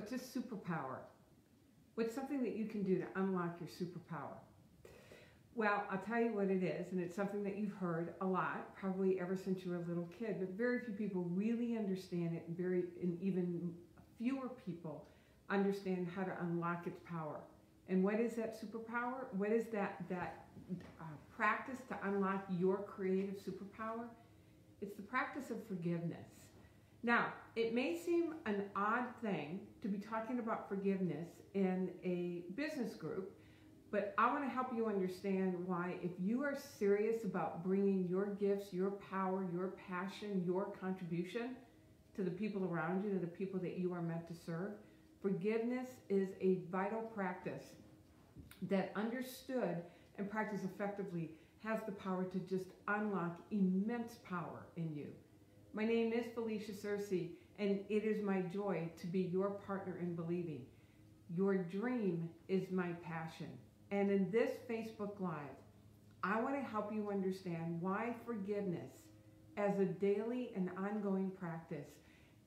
What's a superpower? What's something that you can do to unlock your superpower? Well, I'll tell you what it is, and it's something that you've heard a lot, probably ever since you were a little kid, but very few people really understand it, and even fewer people understand how to unlock its power. And what is that superpower? What is that practice to unlock your creative superpower? It's the practice of forgiveness. Now, it may seem an odd thing to be talking about forgiveness in a business group, but I want to help you understand why, if you are serious about bringing your gifts, your power, your passion, your contribution to the people around you, to the people that you are meant to serve, forgiveness is a vital practice that, understood and practiced effectively, has the power to just unlock immense power in you. My name is Felicia Searcy, and it is my joy to be your partner in believing. Your dream is my passion. And in this Facebook Live, I want to help you understand why forgiveness as a daily and ongoing practice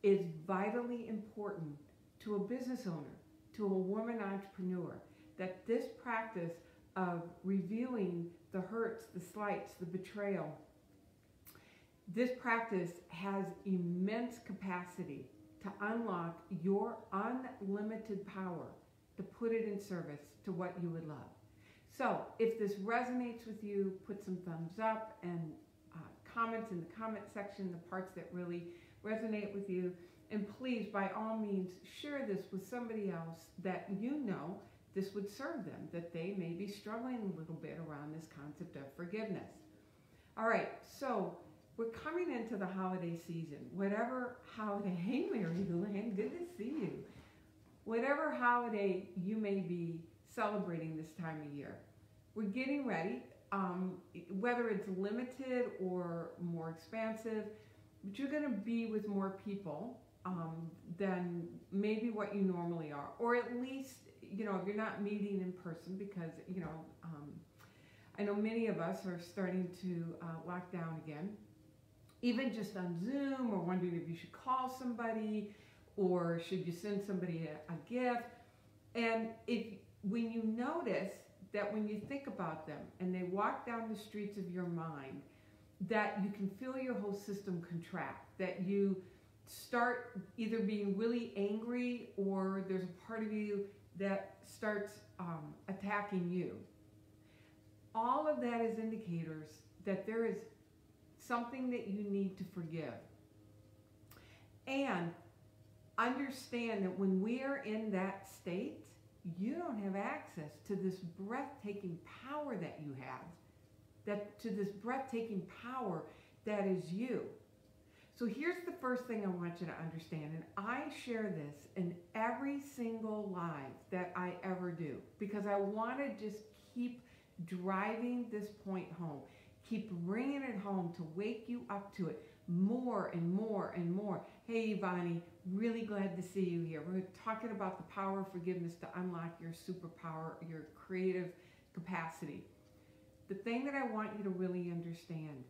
is vitally important to a business owner, to a woman entrepreneur, that this practice of reviewing the hurts, the slights, the betrayal, this practice has immense capacity to unlock your unlimited power to put it in service to what you would love. So if this resonates with you, put some thumbs up and comments in the comment section, the parts that really resonate with you. And please, by all means, share this with somebody else that you know this would serve them, that they may be struggling a little bit around this concept of forgiveness. All right, so we're coming into the holiday season. Whatever holiday, hey Mary Lynn, good to see you. Whatever holiday you may be celebrating this time of year, we're getting ready, whether it's limited or more expansive, but you're going to be with more people than maybe what you normally are, or at least, you know, if you're not meeting in person, because, you know, I know many of us are starting to lock down again, even just on Zoom, or wondering if you should call somebody, or should you send somebody a gift. And when you notice that when you think about them and they walk down the streets of your mind, that you can feel your whole system contract, that you start either being really angry, or there's a part of you that starts attacking you. All of that is indicators that there is something that you need to forgive. And understand that when we are in that state, you don't have access to this breathtaking power that you have, to this breathtaking power that is you. So here's the first thing I want you to understand, and I share this in every single live that I ever do, because I want to just keep driving this point home, keep bringing it home to wake you up to it more and more and more. Hey, Ivani, really glad to see you here. We're talking about the power of forgiveness to unlock your superpower, your creative capacity. The thing that I want you to really understand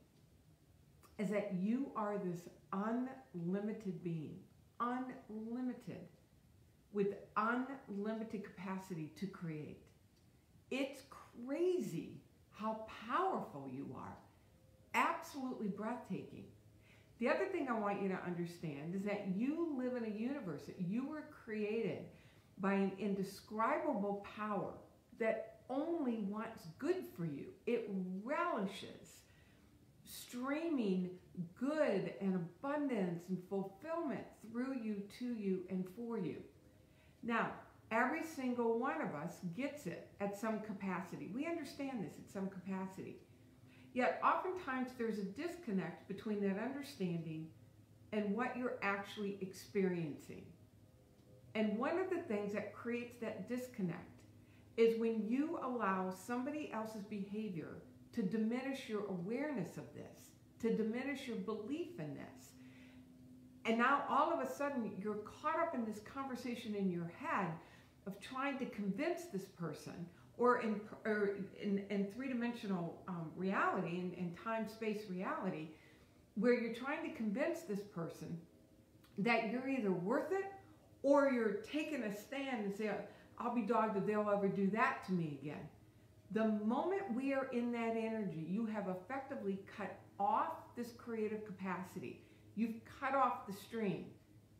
is that you are this unlimited being, unlimited, with unlimited capacity to create. It's crazy how powerful you are. Absolutely breathtaking. The other thing I want you to understand is that you live in a universe, that you were created by an indescribable power that only wants good for you. It relishes streaming good and abundance and fulfillment through you, to you, and for you. Now, every single one of us gets it at some capacity. We understand this at some capacity. Yet oftentimes there's a disconnect between that understanding and what you're actually experiencing. And one of the things that creates that disconnect is when you allow somebody else's behavior to diminish your awareness of this, to diminish your belief in this. And now all of a sudden you're caught up in this conversation in your head of trying to convince this person, or in three-dimensional reality, in time-space reality, where you're trying to convince this person that you're either worth it or you're taking a stand and say, I'll be dogged if they'll ever do that to me again. The moment we are in that energy, you have effectively cut off this creative capacity. You've cut off the stream,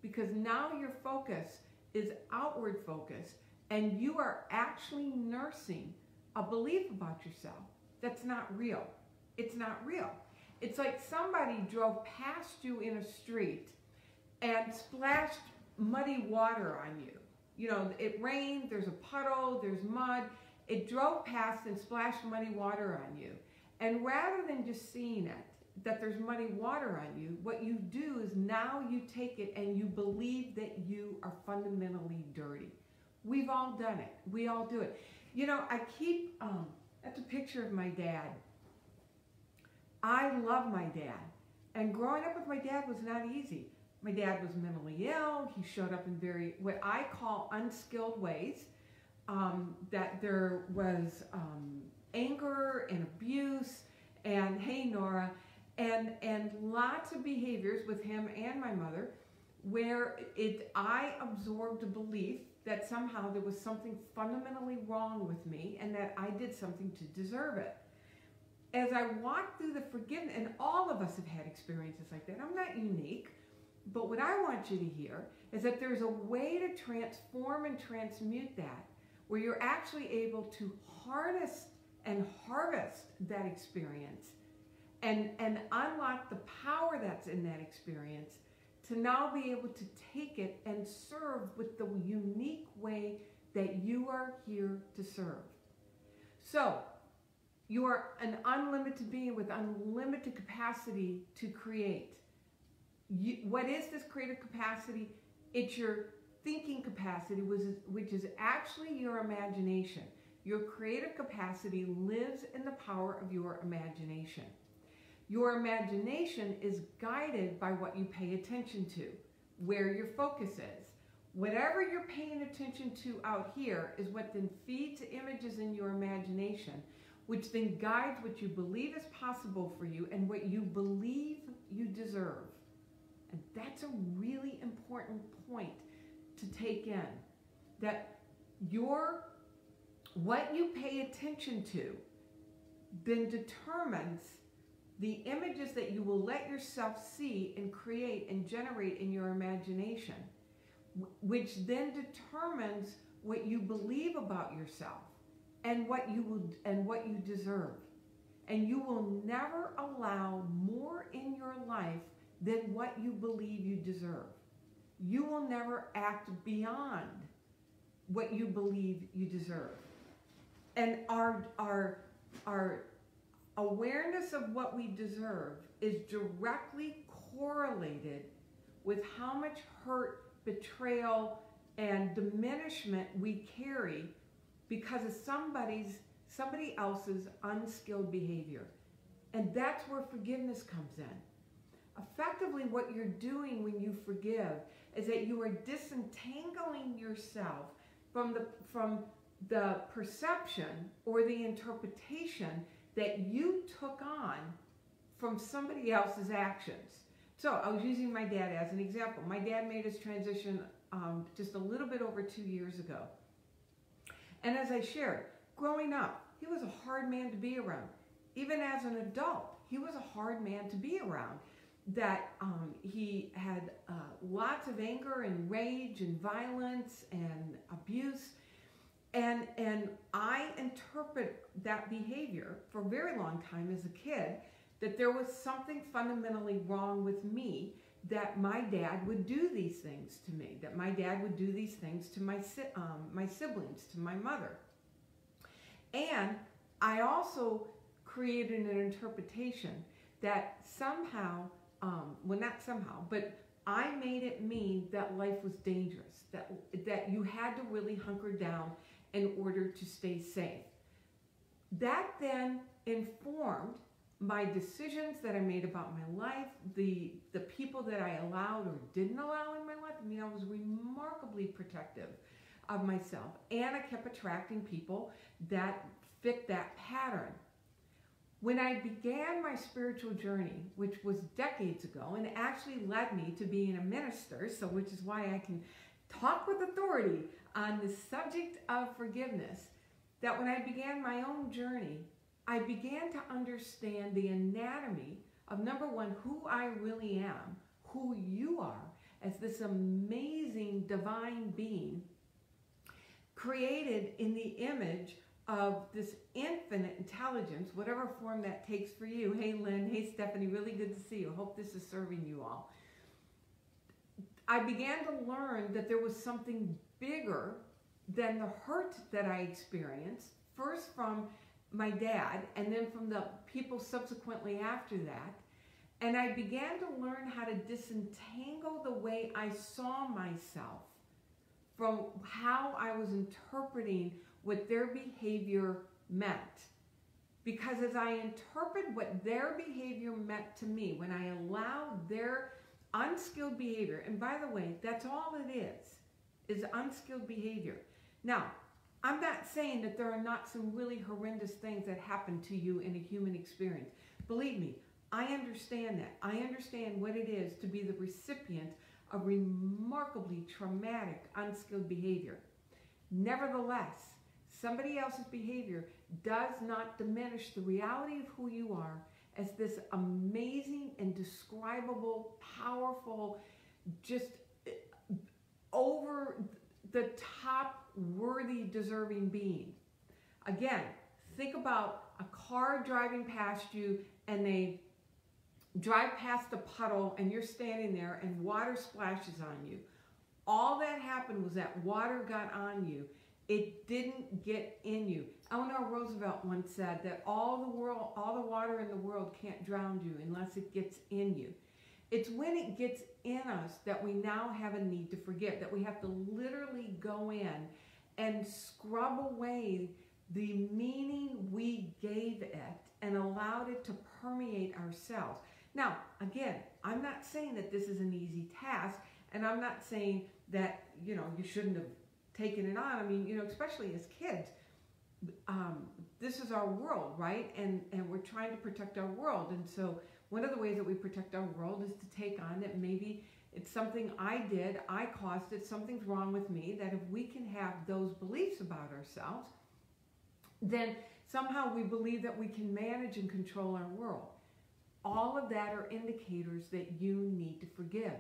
because now your focus is outward focus, and you are actually nursing a belief about yourself that's not real. It's not real. It's like somebody drove past you in a street and splashed muddy water on you. You know, it rained, there's a puddle, there's mud. It drove past and splashed muddy water on you. And rather than just seeing it, that there's muddy water on you, what you do is now you take it and you believe that you are fundamentally dirty. We've all done it. We all do it. You know, I keep, that's a picture of my dad. I love my dad. And growing up with my dad was not easy. My dad was mentally ill. He showed up in very, what I call unskilled ways. That there was anger and abuse and, hey, Nora, and lots of behaviors with him and my mother where I absorbed a belief that somehow there was something fundamentally wrong with me and that I did something to deserve it. As I walked through the forgiveness, and all of us have had experiences like that. I'm not unique, but what I want you to hear is that there's a way to transform and transmute that, where you're actually able to harness and harvest that experience and unlock the power that's in that experience to now be able to take it and serve with the unique way that you are here to serve. So, you are an unlimited being with unlimited capacity to create. What is this creative capacity? It's your thinking capacity, which is actually your imagination. Your creative capacity lives in the power of your imagination. Your imagination is guided by what you pay attention to, where your focus is. Whatever you're paying attention to out here is what then feeds images in your imagination, which then guides what you believe is possible for you and what you believe you deserve. And that's a really important point to take in, that what you pay attention to then determines the images that you will let yourself see and create and generate in your imagination, which then determines what you believe about yourself and what you deserve. And you will never allow more in your life than what you believe you deserve. You will never act beyond what you believe you deserve. And our awareness of what we deserve is directly correlated with how much hurt, betrayal, and diminishment we carry because of somebody else's unskilled behavior. And that's where forgiveness comes in. Effectively, what you're doing when you forgive is that you are disentangling yourself from the perception or the interpretation that you took on from somebody else's actions. So I was using my dad as an example. My dad made his transition just a little bit over 2 years ago. And as I shared, growing up, he was a hard man to be around. Even as an adult, he was a hard man to be around. That he had lots of anger and rage and violence and abuse. And I interpret that behavior for a very long time as a kid, that there was something fundamentally wrong with me, that my dad would do these things to me, that my dad would do these things to my siblings, to my mother. And I also created an interpretation that somehow, well, not somehow, but I made it mean that life was dangerous, that you had to really hunker down in order to stay safe. That then informed my decisions that I made about my life, the people that I allowed or didn't allow in my life. I mean, I was remarkably protective of myself, and I kept attracting people that fit that pattern. When I began my spiritual journey, which was decades ago, and actually led me to being a minister, so which is why I can talk with authority on the subject of forgiveness that when I began my own journey, I began to understand the anatomy of, number one, who I really am, who you are as this amazing divine being created in the image of this infinite intelligence, whatever form that takes for you. Hey, Lynn. Hey, Stephanie. Really good to see you. Hope this is serving you all. I began to learn that there was something bigger than the hurt that I experienced, first from my dad and then from the people subsequently after that. And I began to learn how to disentangle the way I saw myself from how I was interpreting what their behavior meant. Because as I interpret what their behavior meant to me, when I allowed their unskilled behavior, and by the way, that's all it is unskilled behavior. Now, I'm not saying that there are not some really horrendous things that happen to you in a human experience. Believe me, I understand that. I understand what it is to be the recipient of remarkably traumatic, unskilled behavior. Nevertheless, somebody else's behavior does not diminish the reality of who you are as this amazing, indescribable, powerful, just over the top, worthy, deserving being. Again, think about a car driving past you and they drive past a puddle and you're standing there and water splashes on you. All that happened was that water got on you. It didn't get in you. Eleanor Roosevelt once said that all the water in the world can't drown you unless it gets in you. It's when it gets in us that we now have a need to forgive, that we have to literally go in and scrub away the meaning we gave it and allowed it to permeate ourselves. Now, again, I'm not saying that this is an easy task, and I'm not saying that, you shouldn't have taken it on. I mean, especially as kids, this is our world, right? And we're trying to protect our world. And so one of the ways that we protect our world is to take on that maybe it's something I did, I caused it, something's wrong with me, that if we can have those beliefs about ourselves, then somehow we believe that we can manage and control our world. All of that are indicators that you need to forgive.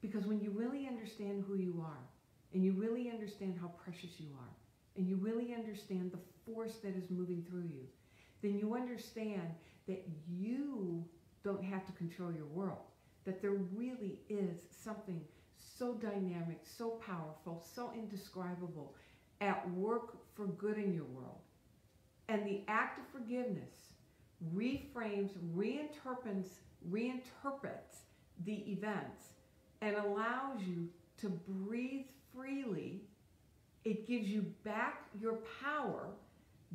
Because when you really understand who you are, and you really understand how precious you are, and you really understand the force that is moving through you, then you understand that you don't have to control your world. That there really is something so dynamic, so powerful, so indescribable at work for good in your world. And the act of forgiveness reframes, reinterprets the events and allows you to breathe freely. It gives you back your power.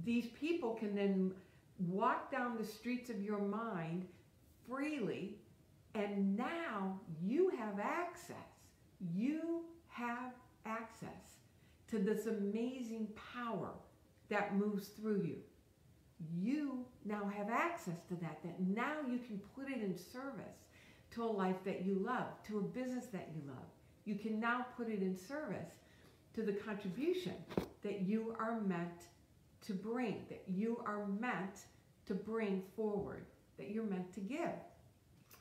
These people can then walk down the streets of your mind freely, and now you have access. You have access to this amazing power that moves through you. You now have access to that now you can put it in service to a life that you love, to a business that you love. You can now put it in service to the contribution that you are meant to bring, that you are meant to bring forward, that you're meant to give.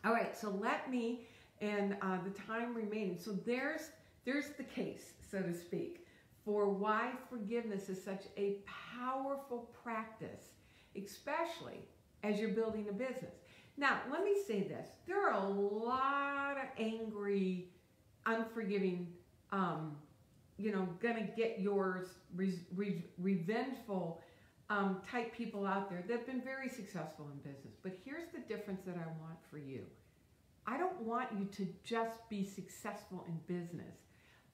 All right, so let me, and the time remaining, so there's the case, so to speak, for why forgiveness is such a powerful practice, especially as you're building a business. Now, let me say this. There are a lot of angry, unforgiving, gonna get yours, revengeful type people out there that have been very successful in business. But here's the difference that I want for you. I don't want you to just be successful in business.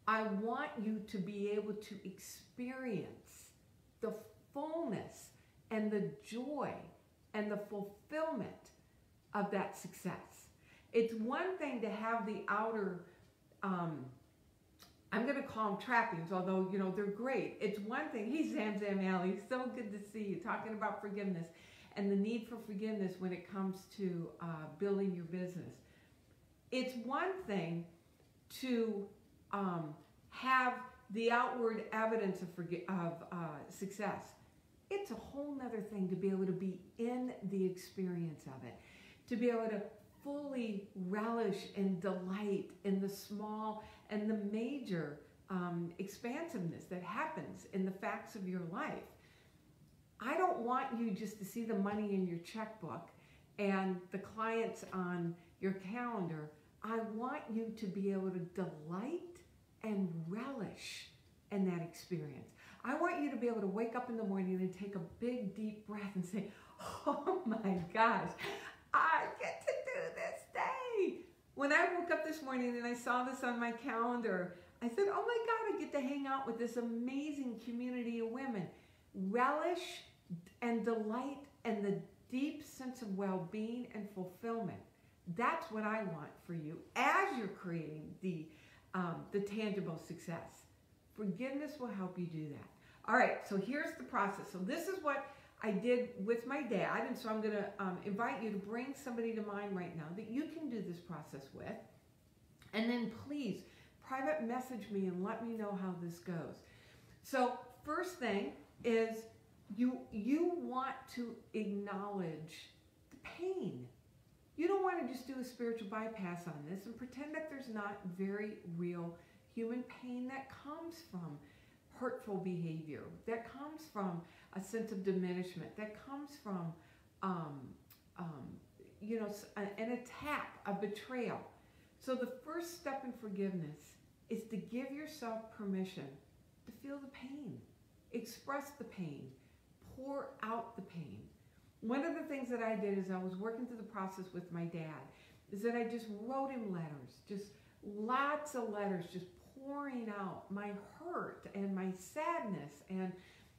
I want you to be able to experience the fullness and the joy and the fulfillment of that success. It's one thing to have the outer, I'm going to call them trappings, although, they're great. It's one thing. Hey, Zam Alley, so good to see you, talking about forgiveness and the need for forgiveness when it comes to building your business. It's one thing to have the outward evidence of success. It's a whole nother thing to be able to be in the experience of it, to be able to fully relish and delight in the small and the major expansiveness that happens in the facts of your life. I don't want you just to see the money in your checkbook and the clients on your calendar. I want you to be able to delight and relish in that experience. I want you to be able to wake up in the morning and take a big, deep breath and say, oh my gosh, I get to do this day. When I woke up this morning and I saw this on my calendar, I said, oh my God, I get to hang out with this amazing community of women. Relish and delight and the deep sense of well-being and fulfillment. That's what I want for you as you're creating the tangible success. Forgiveness will help you do that. All right, so here's the process. So this is what I did with my dad, and so I'm going to invite you to bring somebody to mind right now that you can do this process with. And then please private message me and let me know how this goes. So first thing is you want to acknowledge the pain. You don't want to just do a spiritual bypass on this and pretend that there's not very real human pain that comes from hurtful behavior, that comes from a sense of diminishment, that comes from, an attack, a betrayal. So the first step in forgiveness is to give yourself permission to feel the pain, express the pain, pour out the pain. One of the things that I did as I was working through the process with my dad is that I just wrote him letters, just lots of letters, just pouring out my hurt and my sadness and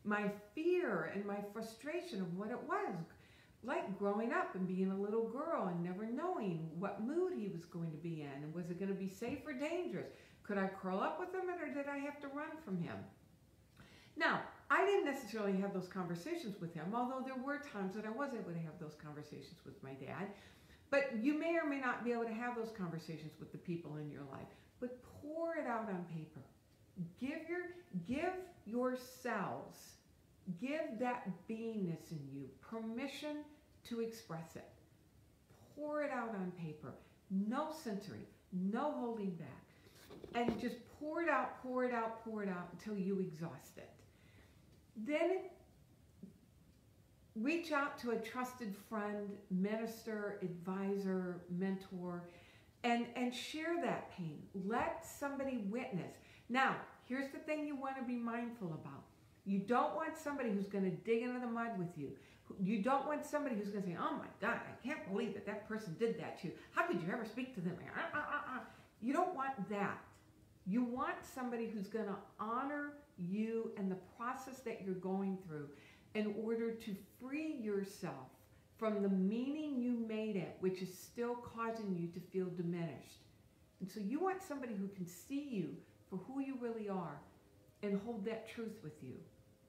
my fear and my frustration of what it was like growing up and being a little girl and never knowing what mood he was going to be in, and was it going to be safe or dangerous? Could I curl up with him, or did I have to run from him? Now, I didn't necessarily have those conversations with him, although there were times that I was able to have those conversations with my dad. But you may or may not be able to have those conversations with the people in your life. But pour it out on paper. Give yourselves, give that beingness in you permission to express it. Pour it out on paper. No censoring, no holding back. And just pour it out, pour it out, pour it out until you exhaust it. Then reach out to a trusted friend, minister, advisor, mentor, and share that pain. Let somebody witness. Now, here's the thing you want to be mindful about. You don't want somebody who's going to dig into the mud with you. You don't want somebody who's going to say, oh my God, I can't believe that that person did that to you. How could you ever speak to them? You don't want that. You want somebody who's going to honor you and the process that you're going through in order to free yourself from the meaning you made it, which is still causing you to feel diminished. And so you want somebody who can see you for who you really are and hold that truth with you.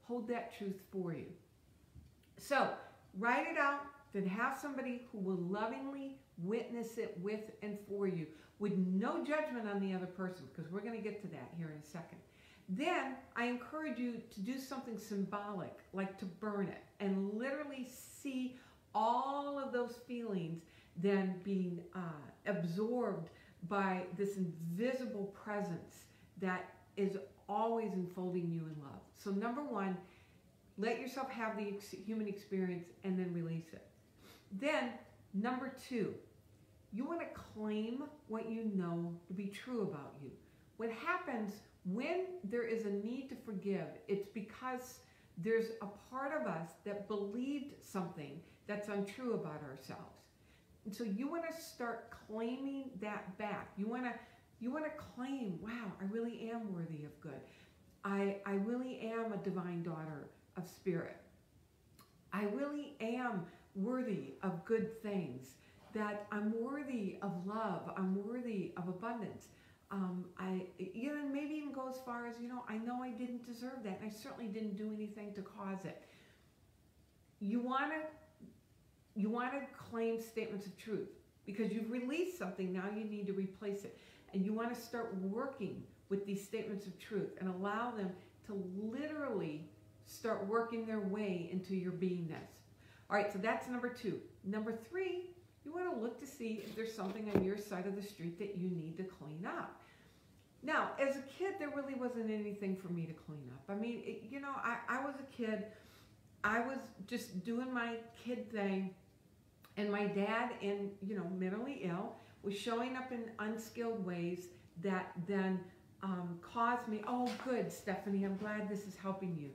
Hold that truth for you. So write it out, then have somebody who will lovingly witness it with and for you with no judgment on the other person, because we're going to get to that here in a second. Then I encourage you to do something symbolic, like to burn it and literally see all of those feelings then being absorbed by this invisible presence that is always enfolding you in love. So number one, let yourself have the human experience and then release it. Then number two, you want to claim what you know to be true about you. What happens when there is a need to forgive, it's because there's a part of us that believed something that's untrue about ourselves. And so you want to start claiming that back. You want to claim, wow, I really am worthy of good. I really am a divine daughter of spirit. I really am worthy of good things. That I'm worthy of love. I'm worthy of abundance. Maybe even go as far as, I know I didn't deserve that, and I certainly didn't do anything to cause it. You want to claim statements of truth because you've released something. Now you need to replace it, and you want to start working with these statements of truth and allow them to literally start working their way into your beingness. All right, so that's number 2. Number 3, you want to look to see if there's something on your side of the street that you need to clean up. Now, as a kid, there really wasn't anything for me to clean up. I mean, I was a kid. I was just doing my kid thing, and my dad, mentally ill, was showing up in unskilled ways that then caused me, oh, good, Stephanie, I'm glad this is helping you.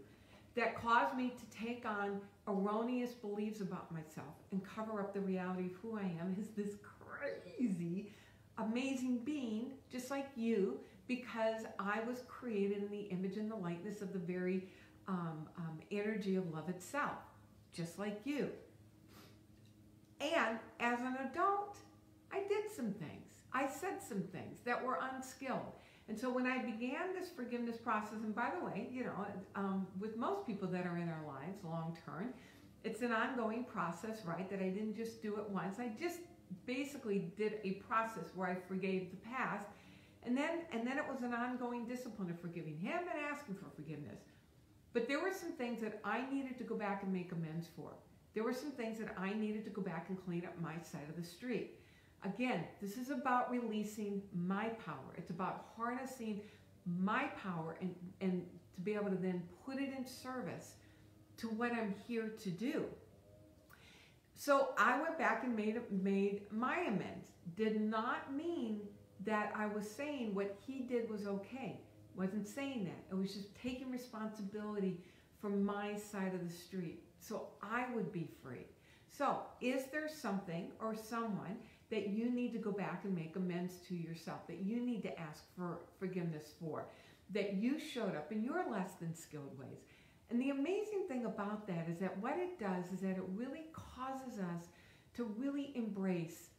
That caused me to take on erroneous beliefs about myself and cover up the reality of who I am as this crazy, amazing being, just like you, because I was created in the image and the likeness of the very energy of love itself, just like you. And as an adult, I did some things. I said some things that were unskilled. And so when I began this forgiveness process, and by the way, with most people that are in our lives long term, it's an ongoing process, right? That I didn't just do it once. I just basically did a process where I forgave the past. And then it was an ongoing discipline of forgiving him and asking for forgiveness. But there were some things that I needed to go back and make amends for. There were some things that I needed to go back and clean up my side of the street. Again, this is about releasing my power. It's about harnessing my power and to be able to then put it in service to what I'm here to do. So I went back and made my amends. Did not mean that I was saying what he did was okay. Wasn't saying that. It was just taking responsibility for my side of the street so I would be free. So is there something or someone that you need to go back and make amends to yourself, that you need to ask for forgiveness for, that you showed up in your less than skilled ways? And the amazing thing about that is that what it does is that it really causes us to really embrace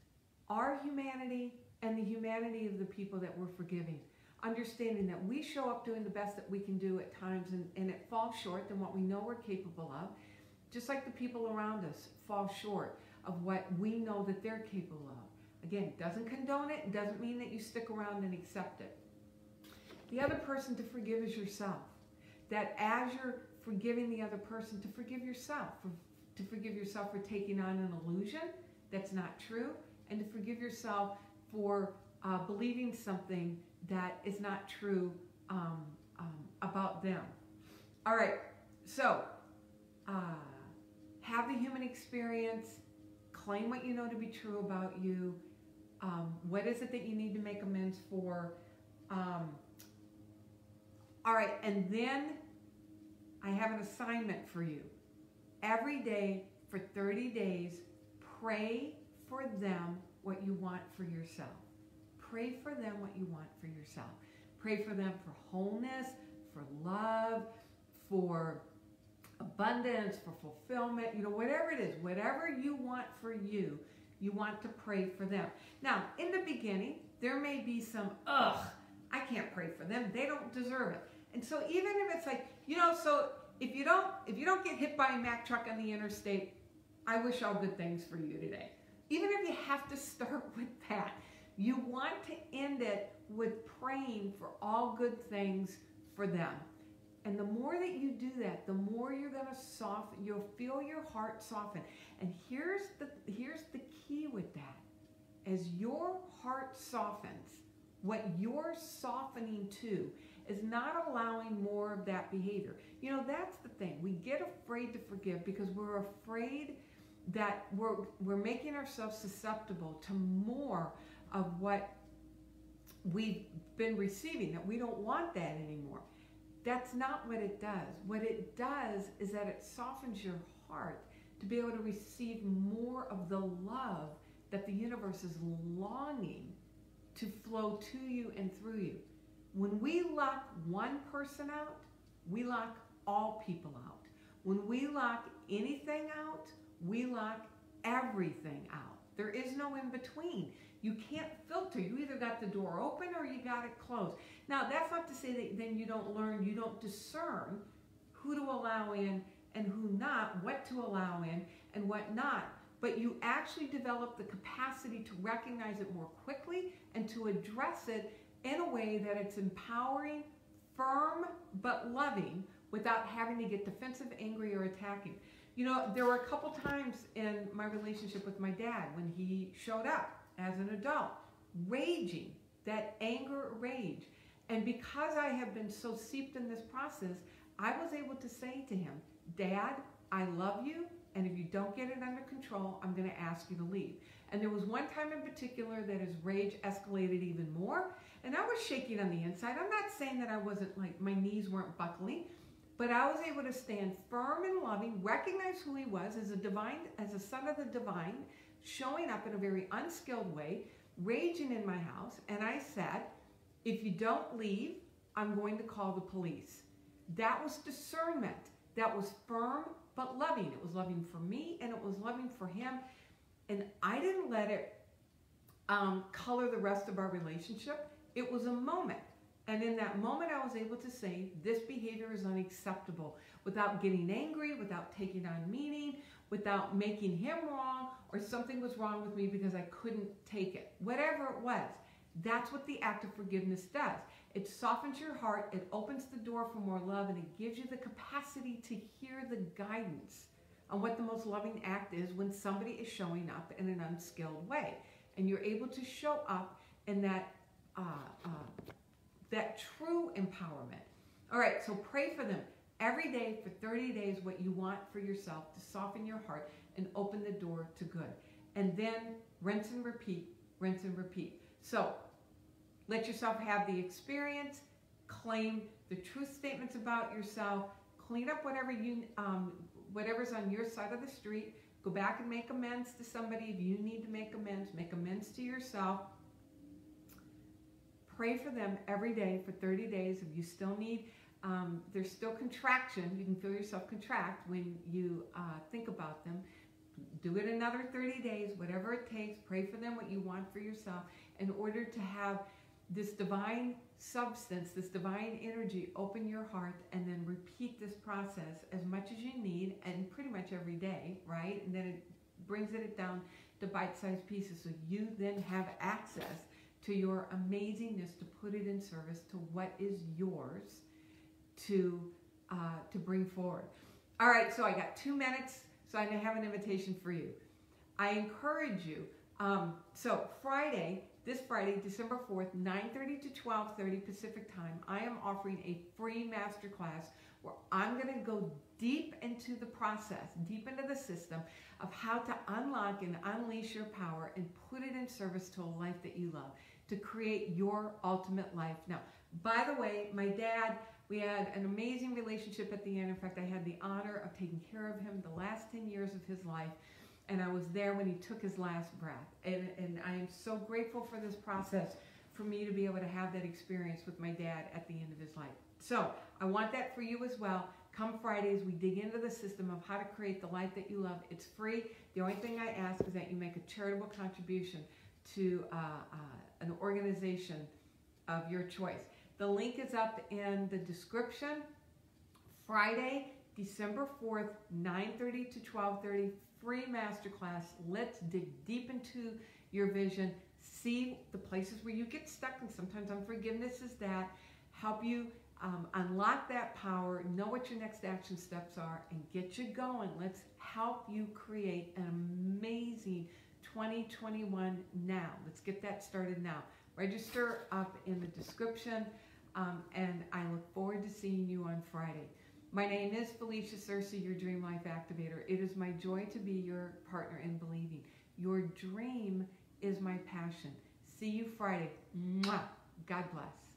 our humanity and the humanity of the people that we're forgiving. Understanding that we show up doing the best that we can do at times, and it falls short than what we know we're capable of, just like the people around us fall short of what we know that they're capable of. Again, it doesn't condone it. It doesn't mean that you stick around and accept it. The other person to forgive is yourself. That as you're forgiving the other person, to forgive yourself. To forgive yourself for taking on an illusion that's not true, and to forgive yourself for believing something that is not true about them. All right, so have the human experience, claim what you know to be true about you. What is it that you need to make amends for? All right, and then I have an assignment for you. Every day for 30 days, pray for them what you want for yourself. Pray for them what you want for yourself. Pray for them for wholeness, for love, for abundance, for fulfillment, whatever it is, whatever you want for you, you want to pray for them. Now, in the beginning, there may be some, I can't pray for them. They don't deserve it. And so even if it's like, so if you don't get hit by a Mack truck on the interstate, I wish all good things for you today. Even if you have to start with that, you want to end it with praying for all good things for them. And the more that you do that, the more you're going to soften, you'll feel your heart soften. And here's the key with that. As your heart softens, what you're softening to is not allowing more of that behavior. That's the thing. We get afraid to forgive because we're afraid that we're making ourselves susceptible to more of what we've been receiving, that we don't want that anymore. That's not what it does. What it does is that it softens your heart to be able to receive more of the love that the universe is longing to flow to you and through you. When we lock one person out, we lock all people out. When we lock anything out, we lock everything out. There is no in between. You can't filter. You either got the door open or you got it closed. Now, that's not to say that then you don't learn, you don't discern who to allow in and who not, what to allow in and what not. But you actually develop the capacity to recognize it more quickly and to address it in a way that it's empowering, firm, but loving without having to get defensive, angry, or attacking. You know, there were a couple times in my relationship with my dad when he showed up as an adult, raging, that anger, rage. And because I have been so steeped in this process, I was able to say to him, Dad, I love you, and if you don't get it under control, I'm going to ask you to leave. And there was one time in particular that his rage escalated even more, and I was shaking on the inside. I'm not saying that I wasn't, like, my knees weren't buckling, but I was able to stand firm and loving, recognize who he was as a divine, as a son of the divine, showing up in a very unskilled way, raging in my house, and I said, if you don't leave, I'm going to call the police. That was discernment. That was firm but loving. It was loving for me and it was loving for him. And I didn't let it color the rest of our relationship. It was a moment. And in that moment, I was able to say, this behavior is unacceptable, without getting angry, without taking on meaning, without making him wrong, or something was wrong with me because I couldn't take it. Whatever it was, that's what the act of forgiveness does. It softens your heart, it opens the door for more love, and it gives you the capacity to hear the guidance on what the most loving act is when somebody is showing up in an unskilled way. And you're able to show up in that true empowerment. All right, so pray for them every day for 30 days what you want for yourself to soften your heart and open the door to good. And then rinse and repeat, rinse and repeat. So let yourself have the experience, claim the truth statements about yourself, clean up whatever's on your side of the street, go back and make amends to somebody if you need to make amends to yourself. Pray for them every day for 30 days. If you still need, there's still contraction, you can feel yourself contract when you think about them. Do it another 30 days, whatever it takes. Pray for them what you want for yourself in order to have this divine substance, this divine energy open your heart, and then repeat this process as much as you need and pretty much every day, right? And then it brings it down to bite-sized pieces so you then have access to your amazingness to put it in service to what is yours to bring forward. All right, so I got 2 minutes, so I have an invitation for you. I encourage you, so this Friday, December 4th, 9:30 to 12:30 Pacific time, I am offering a free masterclass where I'm going to go deep into the process, deep into the system of how to unlock and unleash your power and put it in service to a life that you love, to create your ultimate life. Now, by the way, my dad, we had an amazing relationship at the end. In fact, I had the honor of taking care of him the last 10 years of his life. And I was there when he took his last breath. And I am so grateful for this process, for me to be able to have that experience with my dad at the end of his life. So I want that for you as well. Come Fridays, we dig into the system of how to create the life that you love. It's free. The only thing I ask is that you make a charitable contribution to an organization of your choice. The link is up in the description. Friday, December 4th, 9:30 to 12:30, free masterclass. Let's dig deep into your vision, see the places where you get stuck, and sometimes unforgiveness is that. Help you unlock that power, know what your next action steps are, and get you going. Let's help you create an amazing 2021 now. Let's get that started now. Register up in the description, and I look forward to seeing you on Friday. My name is Felicia Searcy, your Dream Life Activator. It is my joy to be your partner in believing. Your dream is my passion. See you Friday. Mwah. God bless.